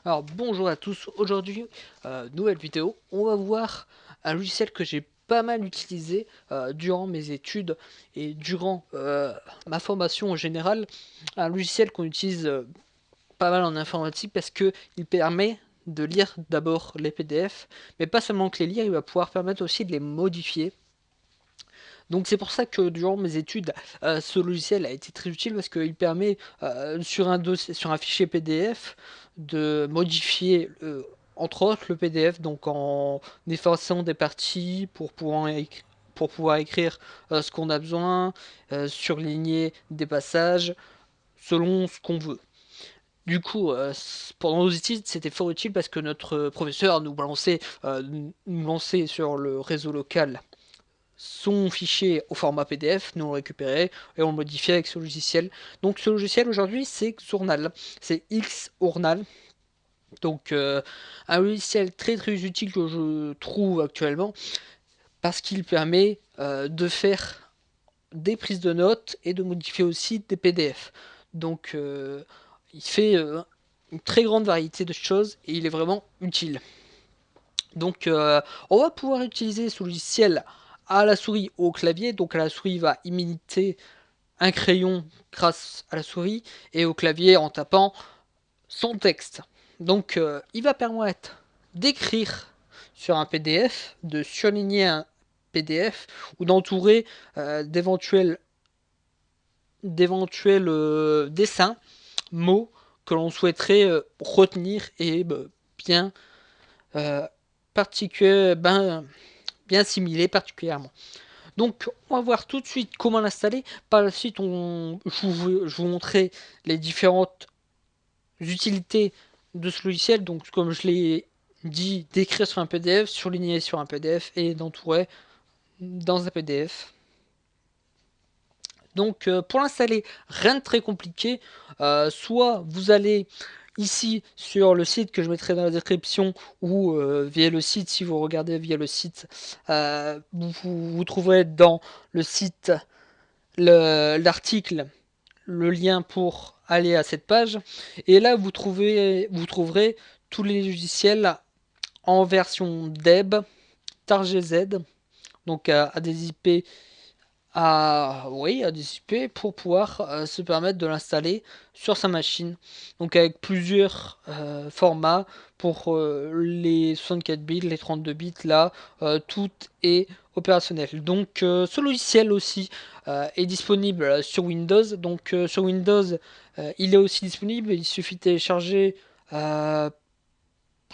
Alors bonjour à tous, aujourd'hui nouvelle vidéo, on va voir un logiciel que j'ai pas mal utilisé durant mes études et durant ma formation en général, un logiciel qu'on utilise pas mal en informatique parce que il permet de lire d'abord les PDF, mais pas seulement que les lire, il va pouvoir permettre aussi de les modifier. Donc c'est pour ça que durant mes études, ce logiciel a été très utile parce qu'il permet sur un dossier, sur un fichier PDF de modifier entre autres le PDF, donc en effaçant des parties pour pouvoir écrire ce qu'on a besoin, surligner des passages selon ce qu'on veut. Du coup, pendant nos études, c'était fort utile parce que notre professeur nous lançait sur le réseau local son fichier au format PDF, nous on le récupérait et on le modifiait avec ce logiciel. Donc ce logiciel aujourd'hui c'est Xurnal, c'est Xurnal. Donc un logiciel très très utile que je trouve actuellement parce qu'il permet de faire des prises de notes et de modifier aussi des PDF. Donc il fait une très grande variété de choses et il est vraiment utile. Donc on va pouvoir utiliser ce logiciel à la souris ou au clavier. Donc à la souris il va imiter un crayon grâce à la souris et au clavier en tapant son texte. Donc il va permettre d'écrire sur un PDF, de surligner un PDF ou d'entourer d'éventuels dessins, mots que l'on souhaiterait retenir et bien euh, bien assimilé particulièrement. Donc on va voir tout de suite comment l'installer. Par la suite, je vous montrer les différentes utilités de ce logiciel. Donc comme je l'ai dit, d'écrire sur un PDF, surligner sur un PDF et d'entourer dans un PDF. Donc pour l'installer, rien de très compliqué. Soit vous allez ici sur le site que je mettrai dans la description ou via le site, si vous regardez via le site, vous trouverez dans le site l'article, le lien pour aller à cette page. Et là vous trouverez tous les logiciels en version DEB, TarGZ, donc à des IP à des IP pour pouvoir se permettre de l'installer sur sa machine. Donc avec plusieurs formats pour les 64 bits, les 32 bits, là, tout est opérationnel. Donc ce logiciel aussi est disponible sur Windows. Donc sur Windows, il est aussi disponible. Il suffit de télécharger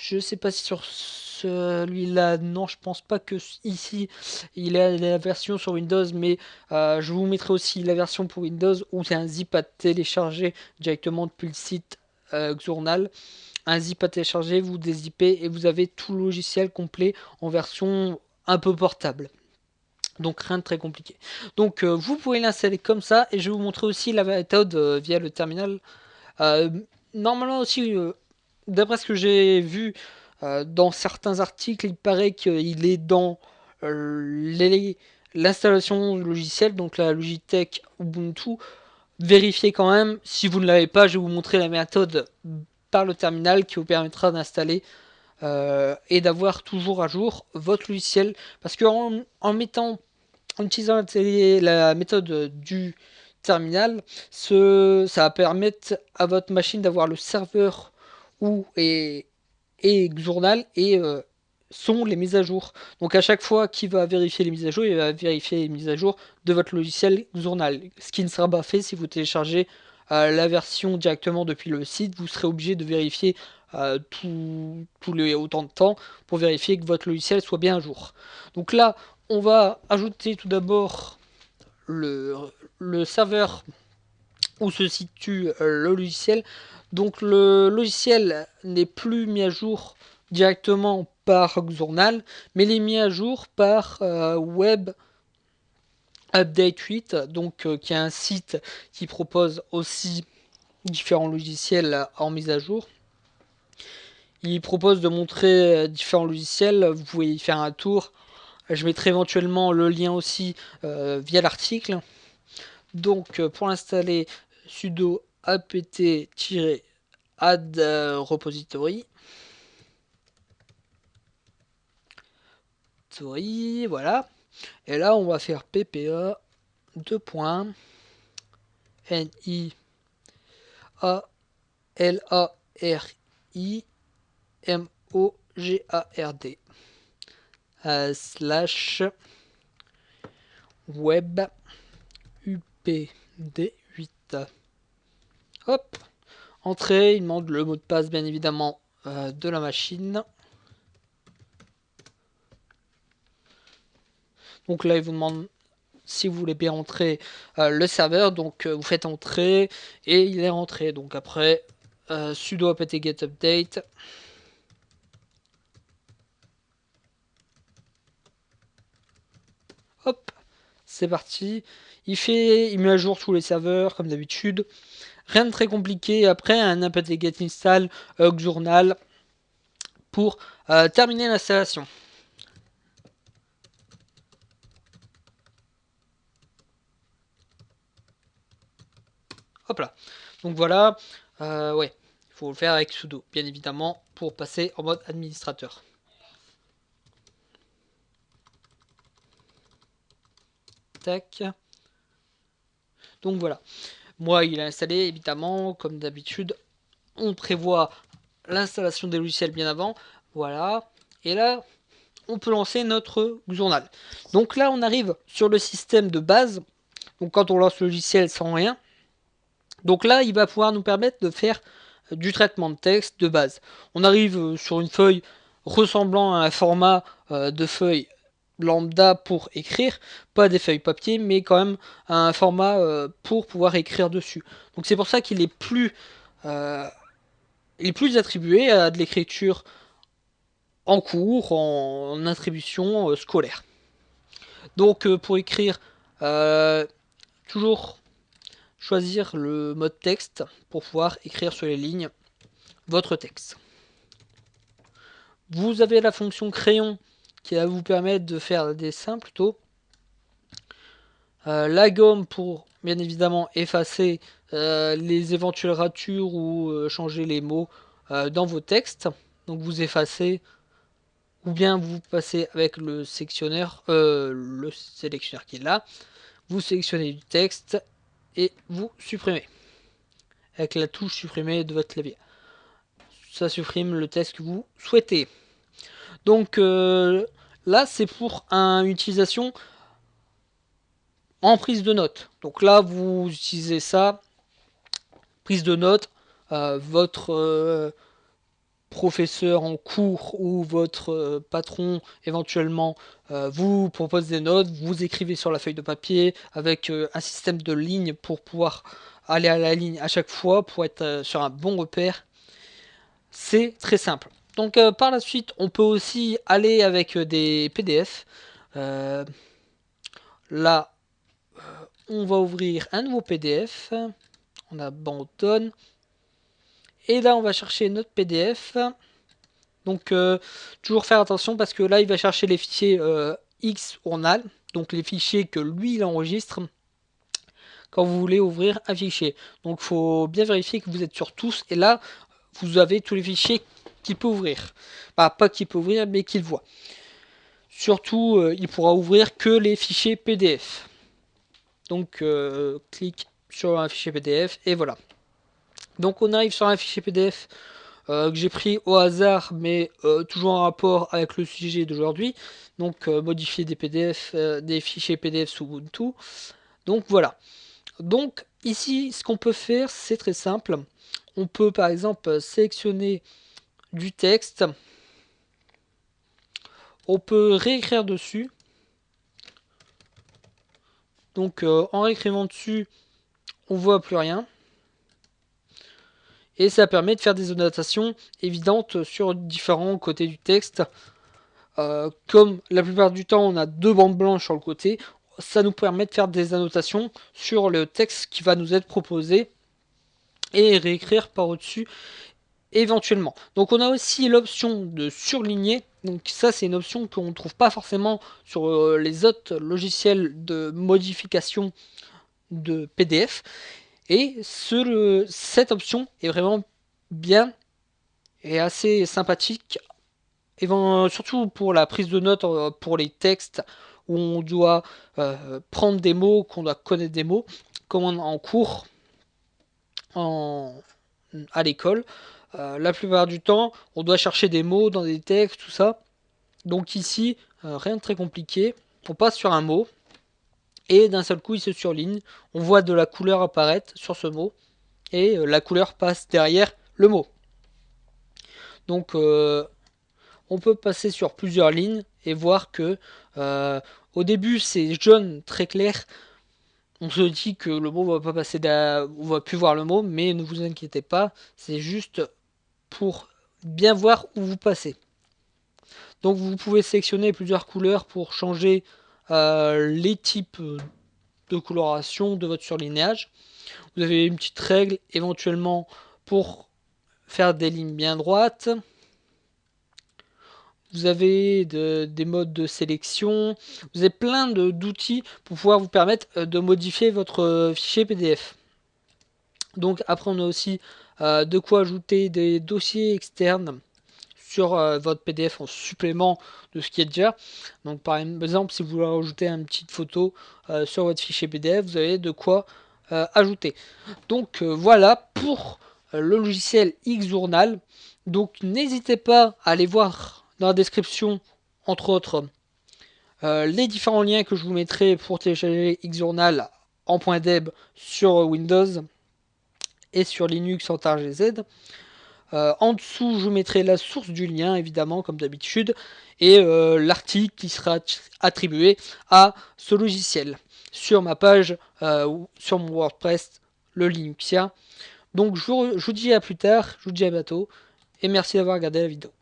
je sais pas si sur celui-là, non, je pense pas que ici il a la version sur Windows, mais je vous mettrai aussi la version pour Windows où c'est un zip à télécharger directement depuis le site Xurnal. Un zip à télécharger, vous dézippez et vous avez tout le logiciel complet en version un peu portable. Donc rien de très compliqué. Donc vous pouvez l'installer comme ça et je vais vous montrer aussi la méthode via le terminal. Euh, Normalement aussi, d'après ce que j'ai vu dans certains articles, il paraît qu'il est dans l'installation du logiciel, donc la Logitech Ubuntu. Vérifiez quand même, si vous ne l'avez pas, je vais vous montrer la méthode par le terminal qui vous permettra d'installer et d'avoir toujours à jour votre logiciel. Parce que en utilisant la méthode du terminal, ça va permettre à votre machine d'avoir le serveur où et Xurnal et sont les mises à jour. Donc à chaque fois qu'il va vérifier les mises à jour, il va vérifier les mises à jour de votre logiciel Xurnal. Ce qui ne sera pas fait si vous téléchargez la version directement depuis le site. Vous serez obligé de vérifier tous les autant de temps pour vérifier que votre logiciel soit bien à jour. Donc là, on va ajouter tout d'abord le, le serveur où se situe le logiciel. Donc le logiciel n'est plus mis à jour directement par Xurnal, mais il est mis à jour par Web Update 8, donc qui est un site qui propose aussi différents logiciels en mise à jour. Il propose de montrer différents logiciels, vous pouvez y faire un tour. Je mettrai éventuellement le lien aussi via l'article. Donc pour l'installer, sudo apt-get add repository. Voilà. Et là, on va faire PPA 2 points NI A L A R I M O G A R D slash web UPD 8. Hop, entrée, il demande le mot de passe bien évidemment de la machine. Donc là, il vous demande si vous voulez bien entrer le serveur. Donc vous faites entrer et il est rentré. Donc après, sudo apt get update. Hop, c'est parti. Il met à jour tous les serveurs comme d'habitude. Rien de très compliqué. Après, un apt get install journal pour terminer l'installation. Hop là. Donc voilà. Ouais, il faut le faire avec sudo, bien évidemment, pour passer en mode administrateur. Tac. Donc voilà. Moi, il est installé, évidemment, comme d'habitude. On prévoit l'installation des logiciels bien avant. Voilà. Et là, on peut lancer notre journal. Donc là, on arrive sur le système de base. Donc quand on lance le logiciel sans rien. Donc là, il va pouvoir nous permettre de faire du traitement de texte de base. On arrive sur une feuille ressemblant à un format de feuille lambda pour écrire, pas des feuilles papier, mais quand même un format pour pouvoir écrire dessus. Donc c'est pour ça qu'il est plus attribué à de l'écriture en cours, en attribution scolaire. Donc pour écrire, toujours choisir le mode texte pour pouvoir écrire sur les lignes votre texte. Vous avez la fonction crayon qui va vous permettre de faire des dessins plutôt. La gomme pour bien évidemment effacer les éventuelles ratures ou changer les mots dans vos textes. Donc vous effacez ou bien vous passez avec le sélectionneur qui est là. Vous sélectionnez du texte et vous supprimez avec la touche supprimer de votre clavier. Ça supprime le texte que vous souhaitez. Donc là, c'est pour une utilisation en prise de notes. Donc là, vous utilisez ça, prise de notes, votre professeur en cours ou votre patron éventuellement vous propose des notes, vous écrivez sur la feuille de papier avec un système de lignes pour pouvoir aller à la ligne à chaque fois pour être sur un bon repère. C'est très simple. Donc par la suite, on peut aussi aller avec des PDF. Là, on va ouvrir un nouveau PDF. On abandonne. Et là, on va chercher notre PDF. Donc toujours faire attention parce que là, il va chercher les fichiers XORNAL. Donc les fichiers que lui, il enregistre quand vous voulez ouvrir un fichier. Donc il faut bien vérifier que vous êtes sur tous. Et là, vous avez tous les fichiers qu'il peut ouvrir. Bah, pas qu'il peut ouvrir, mais qu'il voit. Surtout, il pourra ouvrir que les fichiers PDF. Donc, clique sur un fichier PDF et voilà. Donc, on arrive sur un fichier PDF que j'ai pris au hasard, mais toujours en rapport avec le sujet d'aujourd'hui. Donc, modifier des PDF, des fichiers PDF sous Ubuntu. Donc, voilà. Donc, ici, ce qu'on peut faire, c'est très simple. On peut, par exemple, sélectionner du texte. On peut réécrire dessus. Donc en réécrivant dessus, on voit plus rien. Et ça permet de faire des annotations évidentes sur différents côtés du texte. Comme la plupart du temps, on a deux bandes blanches sur le côté. Ça nous permet de faire des annotations sur le texte qui va nous être proposé et réécrire par au-dessus éventuellement. Donc on a aussi l'option de surligner. Donc ça, c'est une option qu'on ne trouve pas forcément sur les autres logiciels de modification de PDF. Et cette option est vraiment bien et assez sympathique, et surtout pour la prise de notes, pour les textes où on doit prendre des mots, qu'on doit connaître des mots, comme en cours, en, à l'école. La plupart du temps, on doit chercher des mots dans des textes, tout ça. Donc ici, rien de très compliqué. On passe sur un mot et d'un seul coup, il se surligne. On voit de la couleur apparaître sur ce mot et la couleur passe derrière le mot. Donc on peut passer sur plusieurs lignes et voir que au début c'est jaune très clair. On se dit que le mot va pas passer, on va plus voir le mot, mais ne vous inquiétez pas, c'est juste pour bien voir où vous passez. Donc vous pouvez sélectionner plusieurs couleurs pour changer les types de coloration de votre surlignage. Vous avez une petite règle éventuellement pour faire des lignes bien droites. Vous avez des modes de sélection. Vous avez plein d'outils pour pouvoir vous permettre de modifier votre fichier PDF. Donc après on a aussi de quoi ajouter des dossiers externes sur votre PDF en supplément de ce qui est déjà. Donc par exemple, si vous voulez rajouter une petite photo sur votre fichier PDF, vous avez de quoi ajouter. Donc voilà pour le logiciel Xjournal. Donc n'hésitez pas à aller voir dans la description, entre autres, les différents liens que je vous mettrai pour télécharger Xjournal en .deb sur Windows et sur Linux en TarGZ. En dessous, je vous mettrai la source du lien, évidemment, comme d'habitude, et l'article qui sera attribué à ce logiciel sur ma page, sur mon WordPress, le Linuxia. Donc je vous dis à plus tard, je vous dis à bientôt, et merci d'avoir regardé la vidéo.